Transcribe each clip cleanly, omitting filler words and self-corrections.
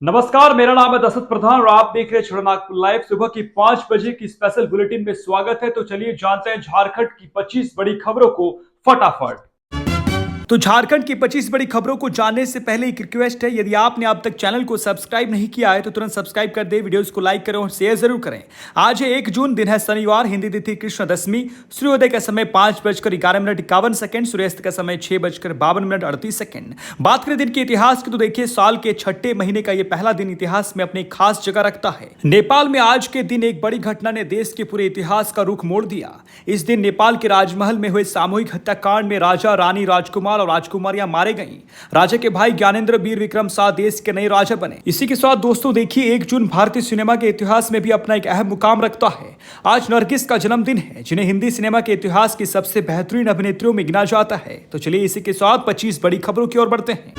नमस्कार, मेरा नाम है दशरथ प्रधान और आप देख रहे हैं छड़नागपुर लाइव। सुबह की 5 बजे की स्पेशल बुलेटिन में स्वागत है। तो चलिए जानते हैं झारखंड की 25 बड़ी खबरों को फटाफट। तो झारखंड की 25 बड़ी खबरों को जानने से पहले एक रिक्वेस्ट है, यदि आपने अब तक चैनल को सब्सक्राइब नहीं किया है तो तुरंत सब्सक्राइब कर दे, वीडियोस को लाइक करें और शेयर जरूर करें। आज है 1 जून, दिन है शनिवार, हिंदी तिथि कृष्ण दशमी। सूर्योदय का समय 5:11:51, सूर्यास्त का समय 6:52:38। बात करें दिन के इतिहास की तो देखिए, साल के छठे महीने का यह पहला दिन इतिहास में अपनी खास जगह रखता है। नेपाल में आज के दिन एक बड़ी घटना ने देश के पूरे इतिहास का रुख मोड़ दिया। इस दिन नेपाल के राजमहल में हुए सामूहिक हत्याकांड में राजा, रानी, राजकुमार और राजकुमारियां मारे गईं। राजा के भाई ज्ञानेंद्र वीर विक्रम शाह देश के नए राजा बने। इसी के साथ दोस्तों देखिए, 1 जून भारतीय सिनेमा के इतिहास में भी अपना एक अहम मुकाम रखता है। आज नरगिस का जन्मदिन है, जिन्हें हिंदी सिनेमा के इतिहास की सबसे बेहतरीन अभिनेत्रियों में गिना जाता है। तो चलिए इसी के साथ 25 बड़ी खबरों की ओर बढ़ते हैं।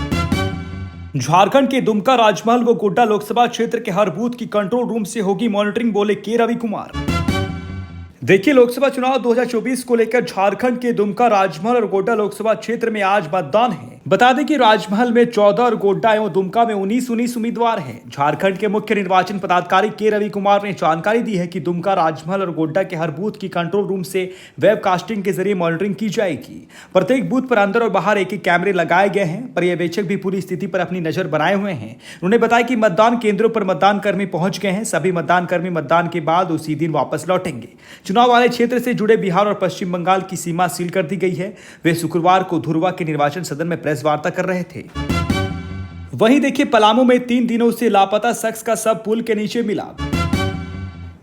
झारखंड के दुमका, राजमहल व गोड्डा लोकसभा क्षेत्र के हर बूथ की कंट्रोल रूम से होगी मॉनिटरिंग, बोले के रवि कुमार। देखिए, लोकसभा चुनाव 2024 को लेकर झारखंड के दुमका, राजमहल और गोड्डा लोकसभा क्षेत्र में आज मतदान है। बता दें कि राजमहल में 14 और गोड्डा एवं दुमका में 19 उम्मीदवार हैं। झारखंड के मुख्य निर्वाचन पदाधिकारी के रवि कुमार ने जानकारी दी है कि दुमका, राजमहल और गोड्डा के हर बूथ की कंट्रोल रूम से वेबकास्टिंग के जरिए मॉनिटरिंग की जाएगी। प्रत्येक बूथ पर अंदर और बाहर एक एक कैमरे लगाए गए हैं। पर्यवेक्षक भी पूरी स्थिति पर अपनी नजर बनाए हुए हैं। उन्होंने बताया कि मतदान केंद्रों पर मतदान कर्मी पहुंच गए हैं। सभी मतदान कर्मी मतदान के बाद उसी दिन वापस लौटेंगे। चुनाव वाले क्षेत्र से जुड़े बिहार और पश्चिम बंगाल की सीमा सील कर दी गई है। वे शुक्रवार को धुरवा के निर्वाचन सदन में प्रेस वार्ता कर रहे थे। वहीं देखिए, पलामू में 3 दिनों से लापता शख्स का शव पुल के नीचे मिला।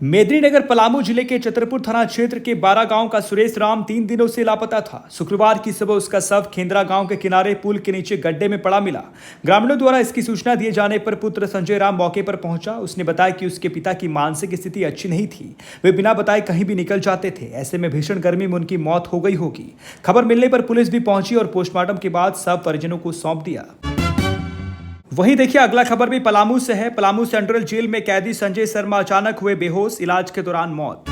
मेदिनीनगर पलामू जिले के छतरपुर थाना क्षेत्र के 12 गांव का सुरेश राम 3 दिनों से लापता था। शुक्रवार की सुबह उसका शव खेंद्रा गांव के किनारे पुल के नीचे गड्ढे में पड़ा मिला। ग्रामीणों द्वारा इसकी सूचना दिए जाने पर पुत्र संजय राम मौके पर पहुंचा। उसने बताया कि उसके पिता की मानसिक स्थिति अच्छी नहीं थी। वे बिना बताए कहीं भी निकल जाते थे। ऐसे में भीषण गर्मी में उनकी मौत हो गई होगी। खबर मिलने पर पुलिस भी पहुंची और पोस्टमार्टम के बाद शव परिजनों को सौंप दिया। वहीं देखिए, अगला खबर भी पलामू से है। पलामू सेंट्रल जेल में कैदी संजय शर्मा अचानक हुए बेहोश, इलाज के दौरान मौत।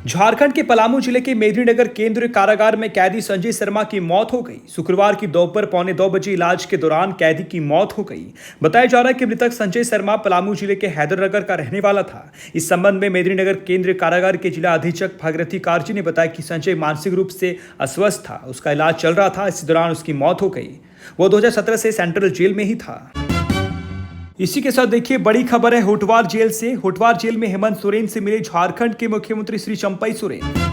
झारखंड के पलामू जिले के मेदिनीनगर केंद्रीय कारागार में कैदी संजय शर्मा की मौत हो गई। शुक्रवार की दोपहर 1:45 बजे इलाज के दौरान कैदी की मौत हो गई। बताया जा रहा है कि मृतक संजय शर्मा पलामू जिले के हैदरनगर का रहने वाला था। इस संबंध में मेदिनीनगर केंद्रीय कारागार के जिला अधीक्षक भागीरथी कारजी ने बताया कि संजय मानसिक रूप से अस्वस्थ था, उसका इलाज चल रहा था। इसी दौरान उसकी मौत हो गई। वो 2017 से सेंट्रल जेल में ही था। इसी के साथ देखिए, बड़ी खबर है होटवार जेल से। होटवार जेल में हेमंत सोरेन से मिले झारखंड के मुख्यमंत्री श्री चंपई सोरेन।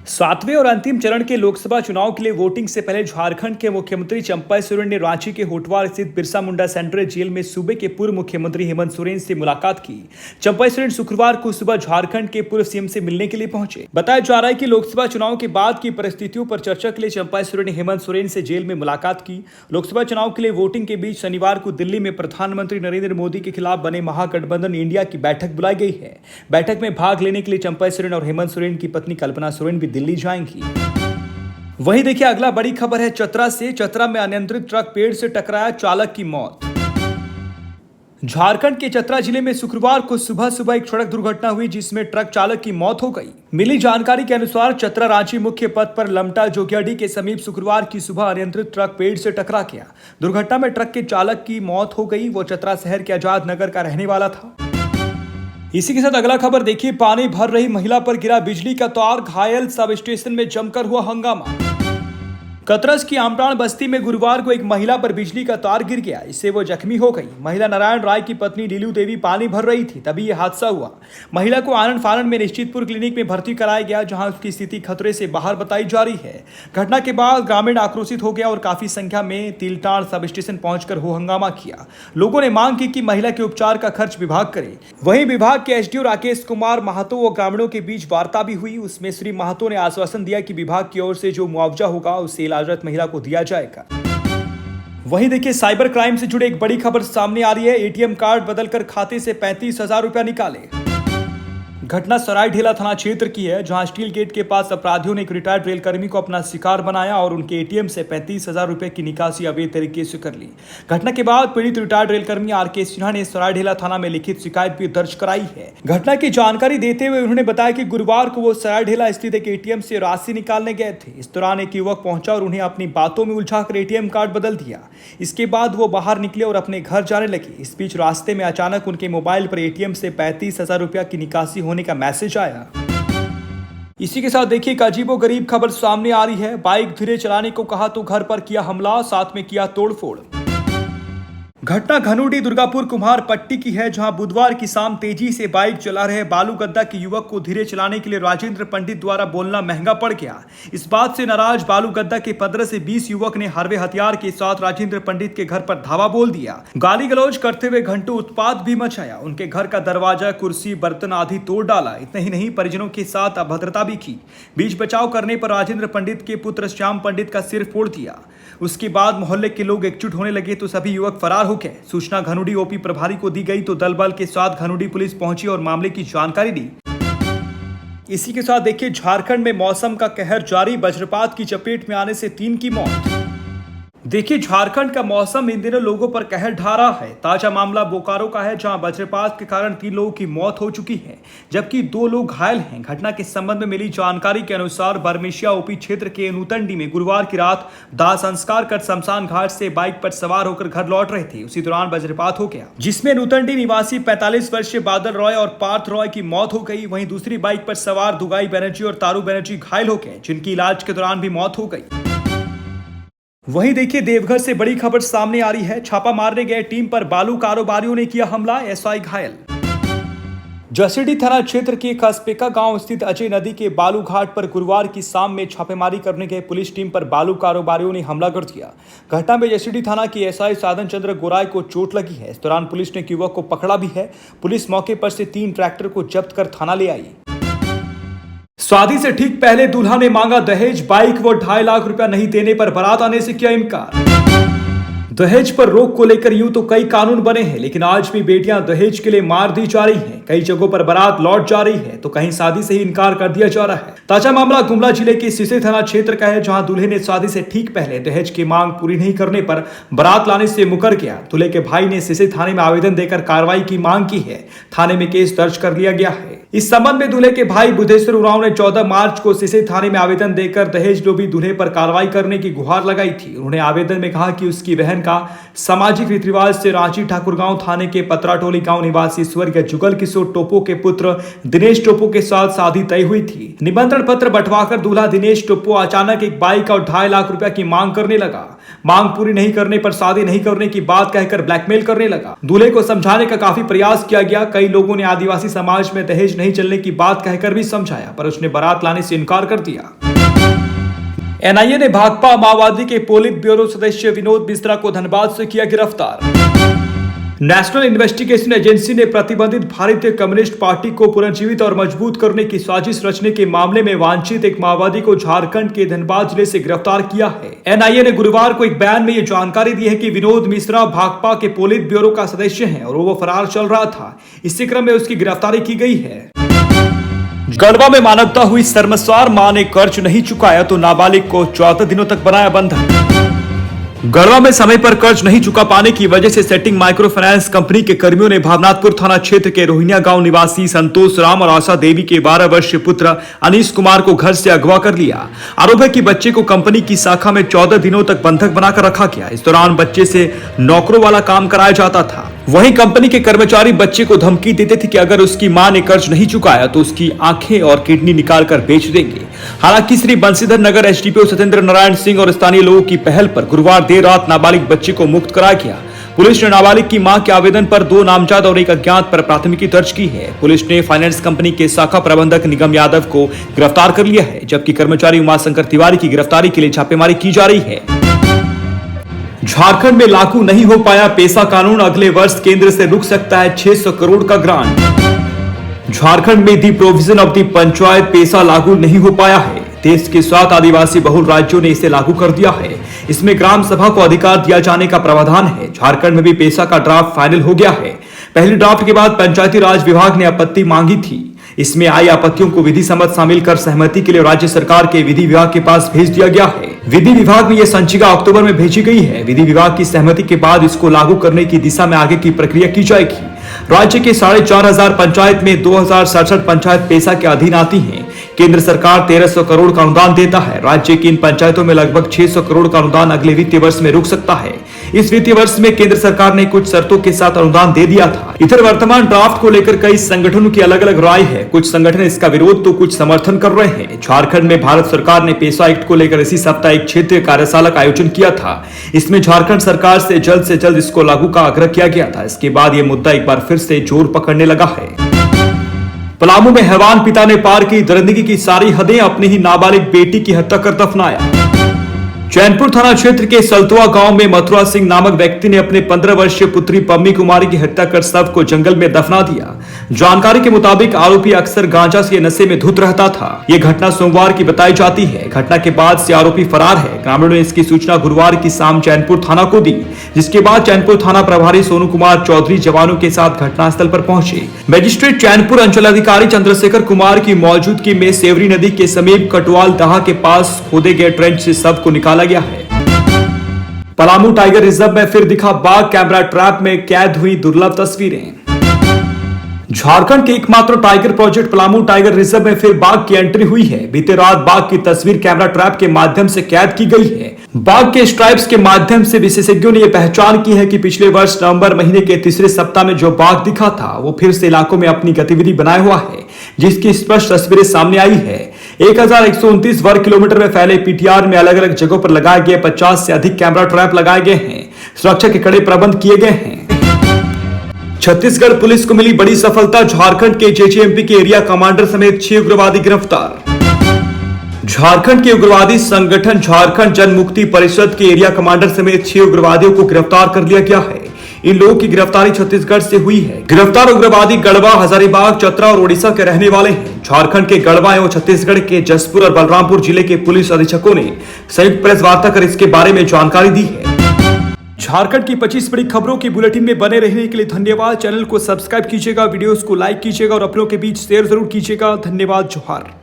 7वें और अंतिम चरण के लोकसभा चुनाव के लिए वोटिंग से पहले झारखंड के मुख्यमंत्री चंपई सोरेन ने रांची के होटवार स्थित बिरसा मुंडा सेंट्रल जेल में सूबे के पूर्व मुख्यमंत्री हेमंत सोरेन से मुलाकात की। चंपई सोरेन शुक्रवार को सुबह झारखंड के पूर्व सीएम से मिलने के लिए पहुंचे। बताया जा रहा है कि लोकसभा चुनाव के बाद की परिस्थितियों पर चर्चा के लिए चंपई सोरेन ने हेमंत सोरेन से जेल में मुलाकात की। लोकसभा चुनाव के लिए वोटिंग के बीच शनिवार को दिल्ली में प्रधानमंत्री नरेंद्र मोदी के खिलाफ बने महागठबंधन इंडिया की बैठक बुलाई गई है। बैठक में भाग लेने के लिए चंपई सोरेन और हेमंत सोरेन की पत्नी कल्पना सोरेन भी दिल्ली जाएंगी। वहीं देखिए, अगला बड़ी खबर है चतरा से। चतरा में अनियंत्रित ट्रक पेड़ से टकराया, चालक की मौत। झारखंड के चतरा जिले में शुक्रवार को सुबह एक सड़क दुर्घटना हुई, जिसमें ट्रक चालक की मौत हो गई। मिली जानकारी के अनुसार चतरा रांची मुख्य पथ पर लमटा जोगियाडी के समीप शुक्रवार की सुबह अनियंत्रित ट्रक पेड़ से टकरा गया। दुर्घटना में ट्रक के चालक की मौत हो गई। वो चतरा शहर के आजाद नगर का रहने वाला था। इसी के साथ अगला खबर देखिए, पानी भर रही महिला पर गिरा बिजली का तार, घायल, सब स्टेशन में जमकर हुआ हंगामा। कतरस की आमटाण बस्ती में गुरुवार को एक महिला पर बिजली का तार गिर गया, इससे वो जख्मी हो गई। महिला नारायण राय की पत्नी लीलू देवी पानी भर रही थी, तभी यह हादसा हुआ। महिला को आनंद फानन में निश्चितपुर क्लिनिक में भर्ती कराया गया, जहां उसकी स्थिति खतरे से बाहर बताई जा रही है। घटना के बाद ग्रामीण आक्रोशित हो गया और काफी संख्या में तिलटाण सब स्टेशन पहुंचकर हो हंगामा किया। लोगों ने मांग की कि महिला के उपचार का खर्च विभाग करे। वहीं विभाग के एसडीओ राकेश कुमार महातो व ग्रामीणों के बीच वार्ता भी हुई। उसमें श्री महातो ने आश्वासन दिया कि विभाग की ओर से जो मुआवजा होगा उसे इलाजरत महिला को दिया जाएगा। वहीं देखिए, साइबर क्राइम से जुड़े एक बड़ी खबर सामने आ रही है। एटीएम कार्ड बदलकर खाते से 35,000 रुपया निकाले। घटना सरायढेला थाना क्षेत्र की है, जहां स्टील गेट के पास अपराधियों ने एक रिटायर्ड रेल कर्मी को अपना शिकार बनाया और उनके एटीएम से 35,000 रुपए की निकासी अवैध तरीके से कर ली। घटना के बाद पीड़ित रिटायर्ड रेल कर्मी आर.के. सिन्हा ने सरायढेला थाना में लिखित शिकायत भी दर्ज कराई है। घटना की जानकारी देते हुए उन्होंने बताया कि गुरुवार को वो सरायढेला स्थित एक एटीएम से राशि निकालने गए थे। इस दौरान एक युवक पहुंचा और उन्हें अपनी बातों में उलझाकर एटीएम कार्ड बदल दिया। इसके बाद वो बाहर निकले और अपने घर जाने लगे। इस बीच रास्ते में अचानक उनके मोबाइल पर एटीएम से 35,000 रुपया की निकासी होने का मैसेज आया। इसी के साथ देखिए एक अजीबोगरीब खबर सामने आ रही है। बाइक धीरे चलाने को कहा तो घर पर किया हमला, साथ में किया तोड़फोड़। घटना घनूडी दुर्गापुर कुम्हार पट्टी की है, जहां बुधवार की शाम तेजी से बाइक चला रहे बालू गद्दा के युवक को धीरे चलाने के लिए राजेंद्र पंडित द्वारा बोलना महंगा पड़ गया। इस बात से नाराज बालू गद्दा के 15 से 20 युवक ने हरवे हथियार के साथ राजेंद्र पंडित के घर पर धावा बोल दिया। गाली गलौज करते हुए घंटों उत्पात भी मचाया। उनके घर का दरवाजा, कुर्सी, बर्तन आदि तोड़ डाला। इतना ही नहीं, परिजनों के साथ अभद्रता भी की। बीच बचाव करने पर राजेंद्र पंडित के पुत्र श्याम पंडित का सिर फोड़ दिया। उसके बाद मोहल्ले के लोग एकजुट होने लगे तो सभी युवक फरार हो गए। सूचना घनूडी ओपी प्रभारी को दी गई तो दल बल के साथ घनूडी पुलिस पहुंची और मामले की जानकारी दी। इसी के साथ देखिए झारखंड में मौसम का कहर जारी, वज्रपात की चपेट में आने से 3 की मौत। देखिए झारखंड का मौसम इन दिनों लोगों पर कहर ढा रहा है। ताजा मामला बोकारो का है, जहां वज्रपात के कारण 3 लोगों की मौत हो चुकी है, जबकि 2 लोग घायल हैं। घटना के संबंध में मिली जानकारी के अनुसार बरमेशिया ओपी क्षेत्र के नूतनडी में गुरुवार की रात दाह संस्कार कर शमशान घाट से बाइक पर सवार होकर घर लौट रहे थे। उसी दौरान वज्रपात हो गया, जिसमें नूतनडी निवासी 45 वर्षीय बादल रॉय और पार्थ रॉय की मौत हो गई। वहीं दूसरी बाइक पर सवार दुगाई बनर्जी और तारू बनर्जी घायल हो गए, जिनकी इलाज के दौरान भी मौत हो गई। वहीं देखिए देवघर से बड़ी खबर सामने आ रही है। छापा मारने गए टीम पर बालू कारोबारियों ने किया हमला, एसआई घायल। जसीडीह थाना क्षेत्र के खसपेका गांव स्थित अजय नदी के बालू घाट पर गुरुवार की शाम में छापेमारी करने गए पुलिस टीम पर बालू कारोबारियों ने हमला कर दिया। घटना में जसीडीह थाना की एसआई साधन चंद्र गोराय को चोट लगी है। इस दौरान पुलिस ने युवक को पकड़ा भी है। पुलिस मौके पर से 3 ट्रैक्टर को जब्त कर थाना ले आई। शादी से ठीक पहले दूल्हा ने मांगा दहेज, बाइक व 2.5 लाख रुपया नहीं देने पर बारात आने से किया इनकार। दहेज पर रोक को लेकर यूं तो कई कानून बने हैं, लेकिन आज भी बेटियां दहेज के लिए मार दी जा रही हैं। कई जगहों पर बारात लौट जा रही है तो कहीं शादी से ही इनकार कर दिया जा रहा है। ताजा मामला गुमला जिले के सिसे थाना क्षेत्र का है, जहां दूल्हे ने शादी से ठीक पहले दहेज की मांग पूरी नहीं करने पर बारात लाने से मुकर गया। दूल्हे के भाई ने सिसे थाने में आवेदन देकर कार्रवाई की मांग की है। थाने में केस दर्ज कर लिया गया है। इस संबंध में दूल्हे के भाई बुद्धेश्वर उरांव ने 14 मार्च को सिसे थाने में आवेदन देकर दहेज लोभी दूल्हे पर कार्रवाई करने की गुहार लगाई थी। उन्होंने आवेदन में कहा कि उसकी बहन का सामाजिक रीति रिवाज से रांची ठाकुरगांव थाने के पतराटोली गांव निवासी स्वर्गीय जुगल किशोर टोपो के पुत्र दिनेश टोपो के साथ शादी तय हुई थी। निमंत्रण पत्र बंटवाकर दूल्हा दिनेश टोपो अचानक एक बाइक और 2.5 लाख रुपया की मांग करने लगा। मांग पूरी नहीं करने पर शादी नहीं करने की बात कहकर ब्लैकमेल करने लगा। दूल्हे को समझाने का काफी प्रयास किया गया। कई लोगों ने आदिवासी समाज में दहेज नहीं चलने की बात कहकर भी समझाया, पर उसने बारात लाने से इनकार कर दिया। एनआईए ने भाकपा माओवादी के पोलित ब्यूरो सदस्य विनोद मिश्रा को धनबाद से किया गिरफ्तार। नेशनल इन्वेस्टिगेशन एजेंसी ने प्रतिबंधित भारतीय कम्युनिस्ट पार्टी को पुनर्जीवित और मजबूत करने की साजिश रचने के मामले में वांछित एक माओवादी को झारखंड के धनबाद जिले से गिरफ्तार किया है। एनआईए ने गुरुवार को एक बयान में यह जानकारी दी है कि विनोद मिश्रा भाकपा के पोलित ब्यूरो का सदस्य है और वो फरार चल रहा था। इसी क्रम में उसकी गिरफ्तारी की गई है। गढ़वा में मानवता हुई शर्मसार, मां ने कर्ज नहीं चुकाया तो नाबालिग को 14 दिनों तक बनाया बंधक। गढ़वा में समय पर कर्ज नहीं चुका पाने की वजह से सेटिंग माइक्रो फाइनेंस कंपनी के कर्मियों ने भावनाथपुर थाना क्षेत्र के रोहिणिया गांव निवासी संतोष राम और आशा देवी के 12 वर्षीय पुत्र अनीश कुमार को घर से अगवा कर लिया। आरोप है कि बच्चे को कंपनी की शाखा में 14 दिनों तक बंधक बनाकर रखा गया। इस दौरान बच्चे से नौकरों वाला काम कराया जाता था। वहीं कंपनी के कर्मचारी बच्चे को धमकी देते थे कि अगर उसकी मां ने कर्ज नहीं चुकाया तो उसकी आंखें और किडनी निकाल कर बेच देंगे। हालांकि श्री बंशीधर नगर एसडीपीओ सत्येंद्र नारायण सिंह और स्थानीय लोगों की पहल पर गुरुवार देर रात नाबालिग बच्चे को मुक्त कराया गया। पुलिस ने नाबालिग की मां के आवेदन पर 2 नामजद और एक अज्ञात पर प्राथमिकी दर्ज की है। पुलिस ने फाइनेंस कंपनी के शाखा प्रबंधक निगम यादव को गिरफ्तार कर लिया है, जबकि कर्मचारी उमाशंकर तिवारी की गिरफ्तारी के लिए छापेमारी की जा रही है। झारखंड में लागू नहीं हो पाया पेशा कानून, अगले वर्ष केंद्र से रुक सकता है 600 करोड़ का ग्रांट। झारखंड में दी प्रोविजन ऑफ दी पंचायत पेशा लागू नहीं हो पाया है। देश के 7 आदिवासी बहुल राज्यों ने इसे लागू कर दिया है। इसमें ग्राम सभा को अधिकार दिया जाने का प्रावधान है। झारखंड में भी पेशा का ड्राफ्ट फाइनल हो गया है। पहले ड्राफ्ट के बाद पंचायती राज विभाग ने आपत्ति मांगी थी। इसमें आई आपत्तियों को विधि सम्मत शामिल कर सहमति के लिए राज्य सरकार के विधि विभाग के पास भेज दिया गया है। विधि विभाग में यह संचिका अक्टूबर में भेजी गई है। विधि विभाग की सहमति के बाद इसको लागू करने की दिशा में आगे की प्रक्रिया की जाएगी। राज्य के 4,500 पंचायत में 2,067 पंचायत पेशा के अधीन आती हैं। केंद्र सरकार 1,300 करोड़ का अनुदान देता है। राज्य की इन पंचायतों में लगभग 600 करोड़ का अनुदान अगले वित्तीय वर्ष में रुक सकता है। इस वित्तीय वर्ष में केंद्र सरकार ने कुछ शर्तों के साथ अनुदान दे दिया था। इधर वर्तमान ड्राफ्ट को लेकर कई संगठनों की अलग अलग राय है। कुछ संगठन इसका विरोध तो कुछ समर्थन कर रहे हैं। झारखंड में भारत सरकार ने पेशा एक्ट को लेकर इसी सप्ताह एक क्षेत्रीय कार्यशाला का आयोजन किया था। इसमें झारखंड सरकार से जल्द इसको लागू का आग्रह किया गया था। इसके बाद यह मुद्दा एक बार फिर से जोर पकड़ने लगा है। पलामू में हैवान पिता ने पार की दरिंदगी की सारी हदें, अपनी ही नाबालिग बेटी की हत्या कर दफनाया। चैनपुर थाना क्षेत्र के सलतुआ गांव में मथुरा सिंह नामक व्यक्ति ने अपने 15 वर्षीय पुत्री पम्मी कुमारी की हत्या कर शव को जंगल में दफना दिया। जानकारी के मुताबिक आरोपी अक्सर गांजा से नशे में धुत रहता था। यह घटना सोमवार की बताई जाती है। घटना के बाद से आरोपी फरार है। ग्रामीणों ने इसकी सूचना गुरुवार की शाम चैनपुर थाना को दी, जिसके बाद चैनपुर थाना प्रभारी सोनू कुमार चौधरी जवानों के साथ घटनास्थल पर पहुंचे। मजिस्ट्रेट चैनपुर अंचलाधिकारी चंद्रशेखर कुमार की मौजूदगी में सेवरी नदी के समीप कटवाल दहा के पास खोदे गए ट्रेंच से शव को निकाला गया है। पलामू टाइगर रिजर्व में फिर दिखा बाघ, कैमरा ट्रैप में कैद हुई दुर्लभ तस्वीरें। झारखंड के एकमात्र tiger project Palamu tiger reserve में फिर बाघ की एंट्री हुई है। बीते रात बाघ की तस्वीर कैमरा ट्रैप के माध्यम से कैद की गई है। बाघ के स्ट्राइप्स के माध्यम से विशेषज्ञों ने यह पहचान की है कि पिछले वर्ष नवंबर महीने के तीसरे सप्ताह में जो बाघ दिखा था वो फिर से इलाकों में अपनी गतिविधि बनाए हुआ है, जिसकी स्पष्ट तस्वीरें सामने आई है। 1129 वर्ग किलोमीटर में फैले पीटीआर में अलग अलग जगहों पर लगाए गए 50 से अधिक कैमरा ट्रैप लगाए गए हैं। सुरक्षा के कड़े प्रबंध किए गए हैं। छत्तीसगढ़ पुलिस को मिली बड़ी सफलता, झारखंड के जेजेएमपी के एरिया कमांडर समेत 6 उग्रवादी गिरफ्तार। झारखंड के उग्रवादी संगठन झारखंड जन मुक्ति परिषद के एरिया कमांडर समेत 6 उग्रवादियों को गिरफ्तार कर लिया गया है। इन लोगों की गिरफ्तारी छत्तीसगढ़ से हुई है। गिरफ्तार उग्रवादी गढ़वा, हजारीबाग, चतरा और ओडिशा के रहने वाले हैं। झारखंड के गढ़वा एवं छत्तीसगढ़ के जसपुर और बलरामपुर जिले के पुलिस अधीक्षकों ने संयुक्त प्रेस वार्ता कर इसके बारे में जानकारी दी है। झारखंड की 25 बड़ी खबरों की बुलेटिन में बने रहने के लिए धन्यवाद। चैनल को सब्सक्राइब कीजिएगा, वीडियोस को लाइक कीजिएगा और अपनों के बीच शेयर जरूर कीजिएगा। धन्यवाद। जोहार।